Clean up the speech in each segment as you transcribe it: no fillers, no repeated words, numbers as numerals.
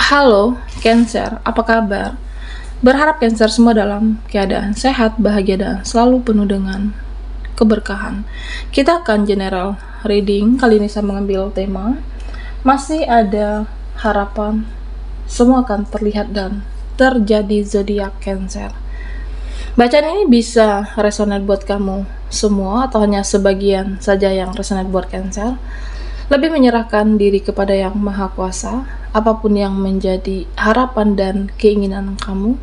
Halo, Cancer, apa kabar? Berharap Cancer semua dalam keadaan sehat, bahagia, dan selalu penuh dengan keberkahan. Kita akan general reading. Kali ini saya mengambil tema masih ada harapan, semua akan terlihat dan terjadi zodiak Cancer. Bacaan ini bisa resonate buat kamu semua atau hanya sebagian saja yang resonate buat Cancer. Lebih menyerahkan diri kepada Yang Maha Kuasa, apapun yang menjadi harapan dan keinginan kamu,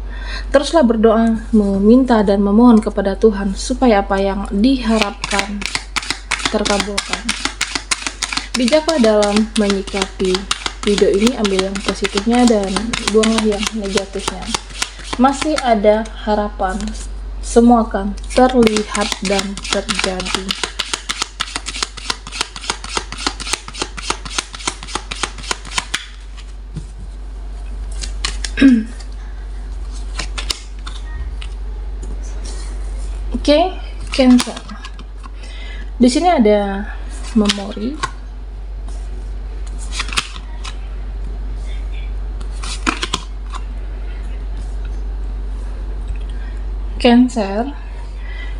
teruslah berdoa, meminta dan memohon kepada Tuhan supaya apa yang diharapkan terkabulkan. Bijaklah dalam menyikapi video ini, ambil yang positifnya dan buanglah yang negatifnya. Masih ada harapan, semua akan terlihat dan terjadi. Oke, Cancer. Di sini ada memori. Cancer.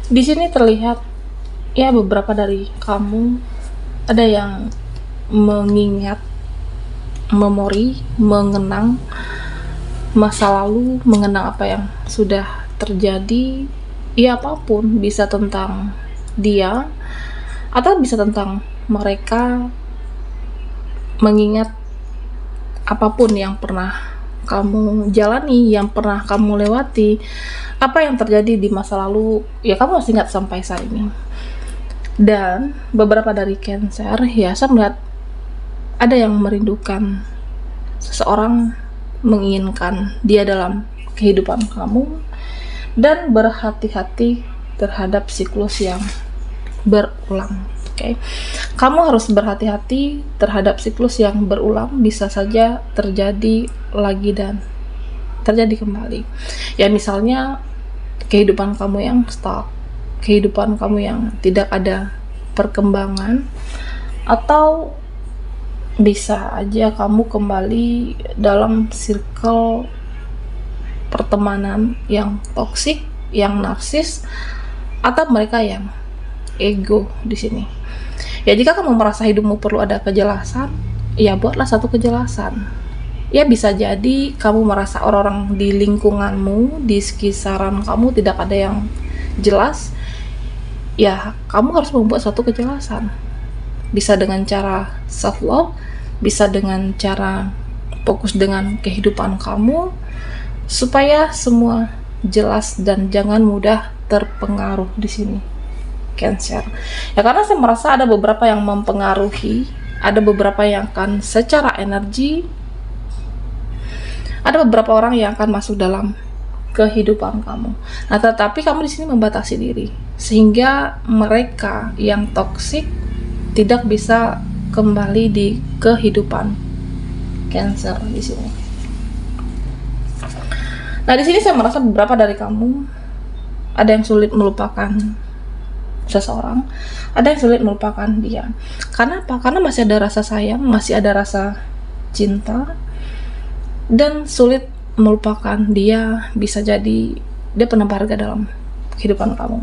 Di sini terlihat ya beberapa dari kamu ada yang mengingat memori, mengenang masa lalu, mengenang apa yang sudah terjadi. Ya apapun, bisa tentang dia atau bisa tentang mereka, mengingat apapun yang pernah kamu jalani, yang pernah kamu lewati, apa yang terjadi di masa lalu, ya kamu harus ingat sampai saat ini. Dan beberapa dari Cancer, ya saya melihat ada yang merindukan seseorang, menginginkan dia dalam kehidupan kamu, dan berhati-hati terhadap siklus yang berulang. Oke. Kamu harus berhati-hati terhadap siklus yang berulang, bisa saja terjadi lagi dan terjadi kembali. Ya misalnya kehidupan kamu yang stuck, kehidupan kamu yang tidak ada perkembangan, atau bisa aja kamu kembali dalam circle pertemanan yang toksik, yang narsis, atau mereka yang ego di sini. Ya jika kamu merasa hidupmu perlu ada kejelasan, ya buatlah satu kejelasan. Ya bisa jadi kamu merasa orang-orang di lingkunganmu, di sekitaran kamu tidak ada yang jelas. Ya kamu harus membuat satu kejelasan. Bisa dengan cara self love, bisa dengan cara fokus dengan kehidupan kamu, supaya semua jelas dan jangan mudah terpengaruh di sini, Cancer. Ya karena saya merasa ada beberapa yang mempengaruhi, ada beberapa yang akan secara energi, ada beberapa orang yang akan masuk dalam kehidupan kamu. Nah, tetapi kamu di sini membatasi diri sehingga mereka yang toksik tidak bisa kembali di kehidupan Cancer di sini. Nah, di sini saya merasa beberapa dari kamu ada yang sulit melupakan seseorang, ada yang sulit melupakan dia. Karena apa? Karena masih ada rasa sayang, masih ada rasa cinta, dan sulit melupakan dia. Bisa jadi dia pernah berharga dalam kehidupan kamu.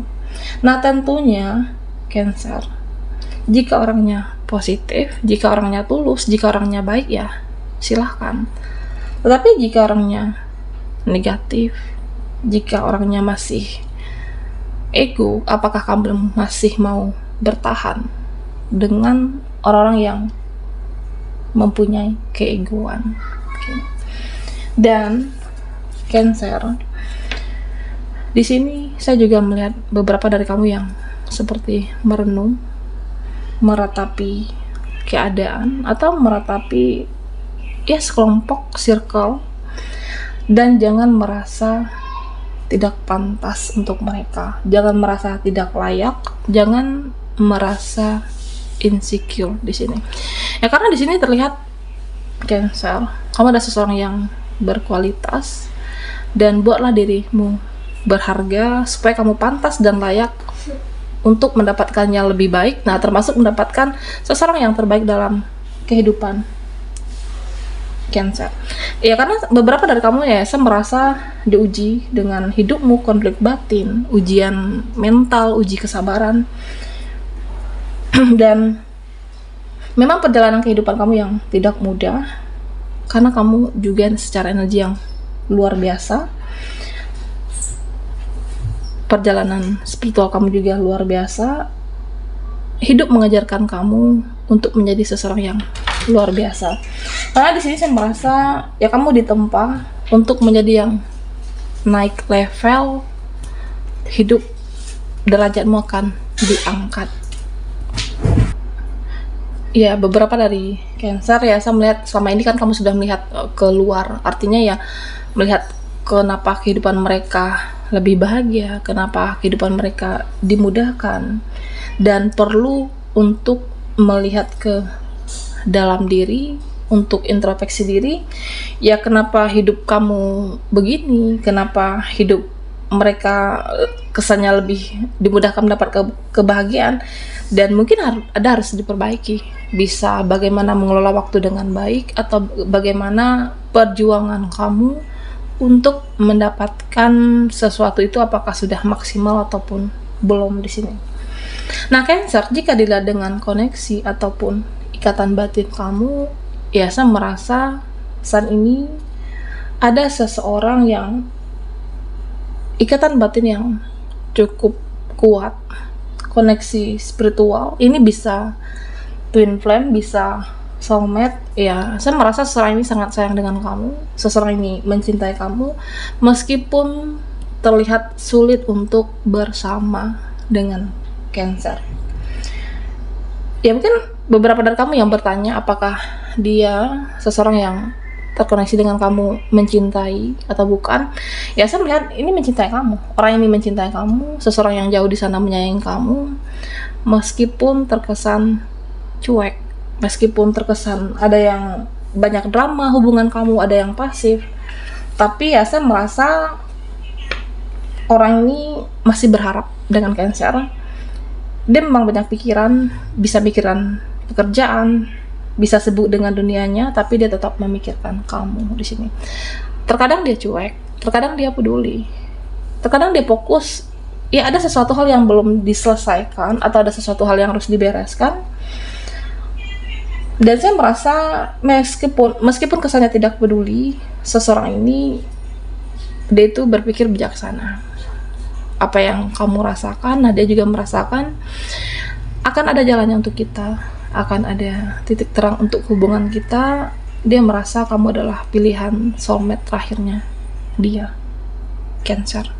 Nah, tentunya Cancer, jika orangnya positif, jika orangnya tulus, jika orangnya baik, ya silahkan. Tetapi jika orangnya negatif, jika orangnya masih ego, apakah kamu masih mau bertahan dengan orang-orang yang mempunyai keegoan? Okay. Dan Cancer, di sini saya juga melihat beberapa dari kamu yang seperti merenung, meratapi keadaan, atau meratapi ya sekelompok circle, dan jangan merasa tidak pantas untuk mereka, jangan merasa tidak layak, jangan merasa insecure di sini. Ya karena di sini terlihat Cancer, kamu ada seseorang yang berkualitas, dan buatlah dirimu berharga supaya kamu pantas dan layak untuk mendapatkannya lebih baik. Nah, termasuk mendapatkan seseorang yang terbaik dalam kehidupan Cancer. Ya karena beberapa dari kamu ya saya merasa diuji dengan hidupmu, konflik batin, ujian mental, uji kesabaran. Dan memang perjalanan kehidupan kamu yang tidak mudah, karena kamu juga secara energi yang luar biasa. Perjalanan spiritual kamu juga luar biasa. Hidup mengajarkan kamu untuk menjadi seseorang yang luar biasa. Karena di sini saya merasa ya kamu ditempa untuk menjadi yang naik level hidup, derajatmu akan diangkat. Ya beberapa dari Cancer ya saya melihat selama ini kan kamu sudah melihat keluar, artinya ya melihat kenapa kehidupan mereka lebih bahagia, kenapa kehidupan mereka dimudahkan, dan perlu untuk melihat ke dalam diri, untuk introspeksi diri. Ya kenapa hidup kamu begini, kenapa hidup mereka kesannya lebih dimudahkan mendapat kebahagiaan, dan mungkin harus diperbaiki. Bisa bagaimana mengelola waktu dengan baik, atau bagaimana perjuangan kamu untuk mendapatkan sesuatu itu apakah sudah maksimal ataupun belum di sini. Nah, Cancer, jika dilihat dengan koneksi ataupun ikatan batin kamu, ya saya merasa saat ini ada seseorang yang ikatan batin yang cukup kuat, koneksi spiritual. Ini bisa twin flame, bisa soulmate. Ya, saya merasa seseorang ini sangat sayang dengan kamu, seseorang ini mencintai kamu, meskipun terlihat sulit untuk bersama dengan Cancer. Ya mungkin beberapa dari kamu yang bertanya apakah dia seseorang yang terkoneksi dengan kamu, mencintai atau bukan. Ya saya melihat ini mencintai kamu, orang ini mencintai kamu, seseorang yang jauh di sana menyayangi kamu, meskipun terkesan cuek, meskipun terkesan ada yang banyak drama hubungan kamu, ada yang pasif, tapi ya saya merasa orang ini masih berharap dengan Cancer. Dia memang banyak pikiran, bisa pikiran pekerjaan, bisa sibuk dengan dunianya, tapi dia tetap memikirkan kamu di sini. Terkadang dia cuek, terkadang dia peduli, terkadang dia fokus. Ya ada sesuatu hal yang belum diselesaikan, atau ada sesuatu hal yang harus dibereskan. Dan saya merasa meskipun kesannya tidak peduli, seseorang ini dia itu berpikir bijaksana. Apa yang kamu rasakan, nah dia juga merasakan. Akan ada jalannya untuk kita, akan ada titik terang untuk hubungan kita. Dia merasa kamu adalah pilihan soulmate terakhirnya dia, Cancer.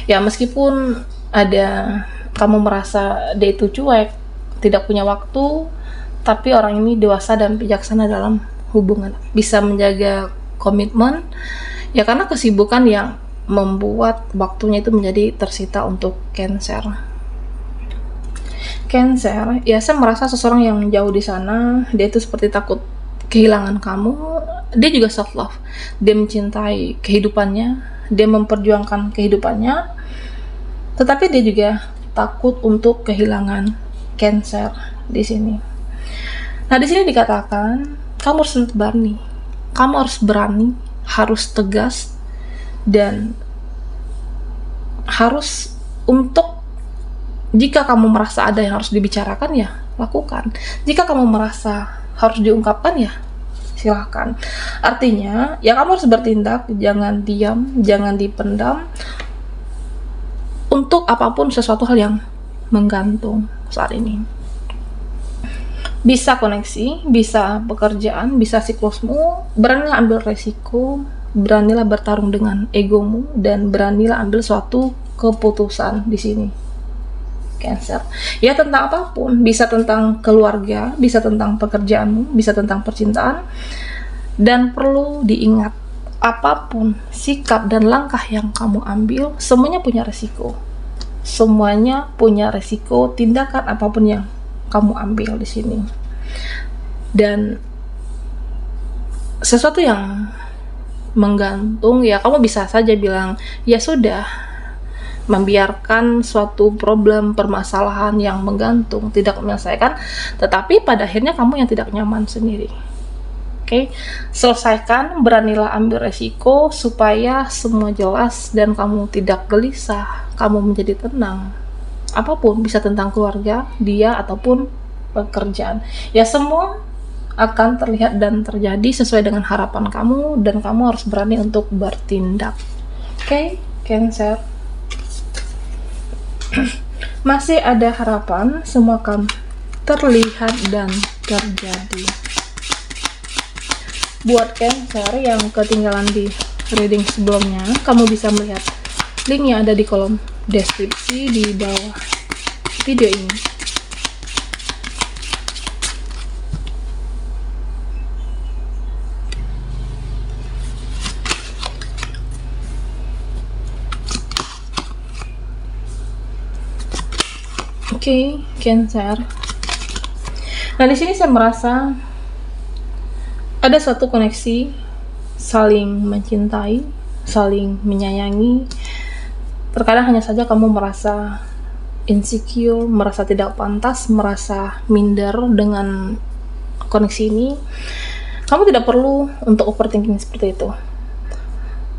Ya meskipun ada kamu merasa dia itu cuek, tidak punya waktu, tapi orang ini dewasa dan bijaksana dalam hubungan, bisa menjaga komitmen. Ya karena kesibukan yang membuat waktunya itu menjadi tersita untuk Cancer. Cancer, ya saya merasa seseorang yang jauh di sana, dia itu seperti takut kehilangan kamu. Dia juga self love, dia mencintai kehidupannya, dia memperjuangkan kehidupannya, tetapi dia juga takut untuk kehilangan Cancer di sini. Nah di sini dikatakan kamu harus berani, kamu harus berani, harus tegas, dan harus untuk, jika kamu merasa ada yang harus dibicarakan ya lakukan, jika kamu merasa harus diungkapkan ya silahkan. Artinya ya kamu harus bertindak, jangan diam, jangan dipendam untuk apapun sesuatu hal yang menggantung saat ini. Bisa koneksi, bisa pekerjaan, bisa siklusmu. Beranilah ambil resiko, beranilah bertarung dengan egomu, dan beranilah ambil suatu keputusan di sini, Cancer. Ya tentang apapun, bisa tentang keluarga, bisa tentang pekerjaanmu, bisa tentang percintaan. Dan perlu diingat, apapun sikap dan langkah yang kamu ambil, semuanya punya resiko. Semuanya punya resiko, tindakan apapun yang kamu ambil di sini. Dan sesuatu yang menggantung, ya kamu bisa saja bilang ya sudah, membiarkan suatu problem, permasalahan yang menggantung tidak menyelesaikan, tetapi pada akhirnya kamu yang tidak nyaman sendiri, Oke, selesaikan, beranilah ambil resiko supaya semua jelas dan kamu tidak gelisah, kamu menjadi tenang. Apapun, bisa tentang keluarga, dia, ataupun pekerjaan. Ya, semua akan terlihat dan terjadi sesuai dengan harapan kamu, dan kamu harus berani untuk bertindak. Oke, Cancer. Masih ada harapan, semua akan terlihat dan terjadi. Buat Cancer yang ketinggalan di reading sebelumnya, kamu bisa melihat linknya ada di kolom deskripsi di bawah video ini. Oke, Cancer. Nah, di sini saya merasa ada suatu koneksi saling mencintai, saling menyayangi. Terkadang hanya saja kamu merasa insecure, merasa tidak pantas, merasa minder dengan koneksi ini. Kamu tidak perlu untuk overthinking seperti itu.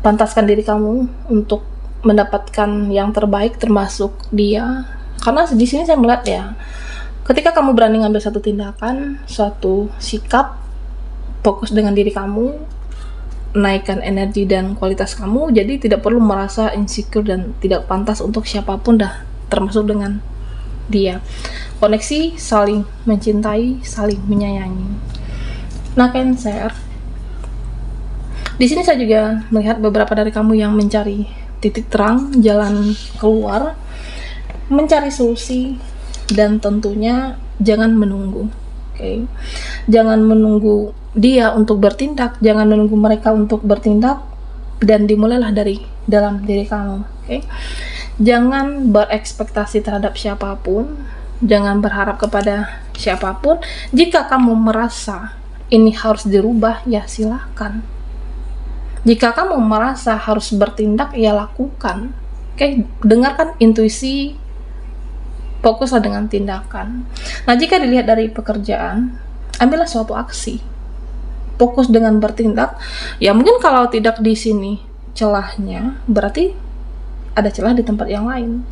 Pantaskan diri kamu untuk mendapatkan yang terbaik, termasuk dia. Karena di sini saya melihat ya, ketika kamu berani ngambil satu tindakan, suatu sikap, fokus dengan diri kamu, naikkan energi dan kualitas kamu, jadi tidak perlu merasa insecure dan tidak pantas untuk siapapun dah, termasuk dengan dia. Koneksi saling mencintai, saling menyayangi. Nah, Cancer, di sini saya juga melihat beberapa dari kamu yang mencari titik terang, jalan keluar, mencari solusi, dan tentunya jangan menunggu. Oke, jangan menunggu dia untuk bertindak, jangan menunggu mereka untuk bertindak, dan dimulailah dari dalam diri kamu. Oke, jangan berekspektasi terhadap siapapun, jangan berharap kepada siapapun. Jika kamu merasa ini harus dirubah, ya silahkan. Jika kamu merasa harus bertindak, ya lakukan. Oke, dengarkan intuisi, fokuslah dengan tindakan. Nah, jika dilihat dari pekerjaan, ambillah suatu aksi. Fokus dengan bertindak. Ya, mungkin kalau tidak di sini celahnya, berarti ada celah di tempat yang lain.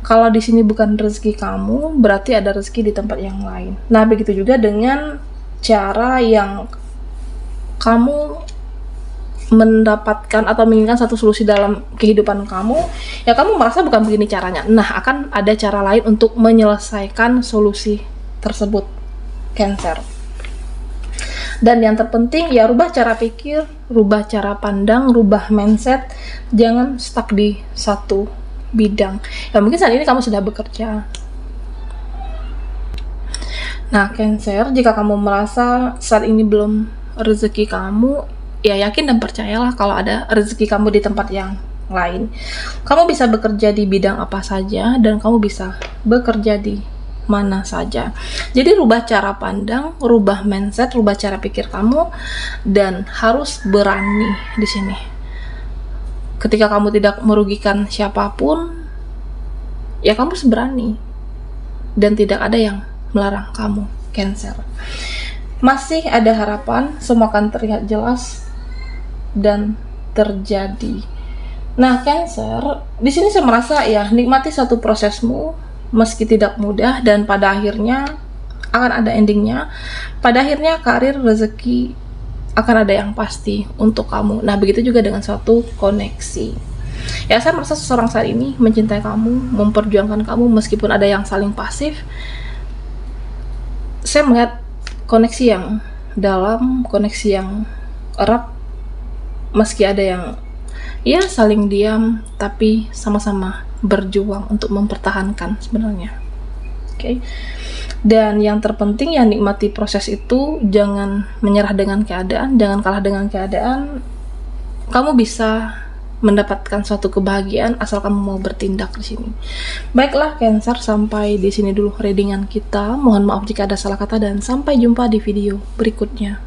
Kalau di sini bukan rezeki kamu, berarti ada rezeki di tempat yang lain. Nah, begitu juga dengan cara yang kamu mendapatkan atau menginginkan satu solusi dalam kehidupan kamu, ya kamu merasa bukan begini caranya. Nah, akan ada cara lain untuk menyelesaikan solusi tersebut, Cancer. Dan yang terpenting, ya rubah cara pikir, rubah cara pandang, rubah mindset. Jangan stuck di satu bidang. Ya mungkin saat ini kamu sudah bekerja. Nah, Cancer, jika kamu merasa saat ini belum rezeki kamu, ya yakin dan percayalah kalau ada rezeki kamu di tempat yang lain. Kamu bisa bekerja di bidang apa saja, dan kamu bisa bekerja di mana saja. Jadi rubah cara pandang, rubah mindset, rubah cara pikir kamu, dan harus berani di sini. Ketika kamu tidak merugikan siapapun, ya kamu harus berani, dan tidak ada yang melarang kamu, Cancer. Masih ada harapan, semua akan terlihat jelas dan terjadi. Nah, Cancer, di sini saya merasa ya nikmati satu prosesmu, meski tidak mudah, dan pada akhirnya akan ada endingnya. Pada akhirnya karir, rezeki akan ada yang pasti untuk kamu. Nah, begitu juga dengan suatu koneksi. Ya, saya merasa seseorang saat ini mencintai kamu, memperjuangkan kamu, meskipun ada yang saling pasif. Saya melihat koneksi yang dalam, koneksi yang erat, meski ada yang ya saling diam, tapi sama-sama berjuang untuk mempertahankan sebenarnya. Oke. Dan yang terpenting, ya nikmati proses itu, jangan menyerah dengan keadaan, jangan kalah dengan keadaan. Kamu bisa mendapatkan suatu kebahagiaan asal kamu mau bertindak di sini. Baiklah, Cancer, sampai di sini dulu readingan kita. Mohon maaf jika ada salah kata, dan sampai jumpa di video berikutnya.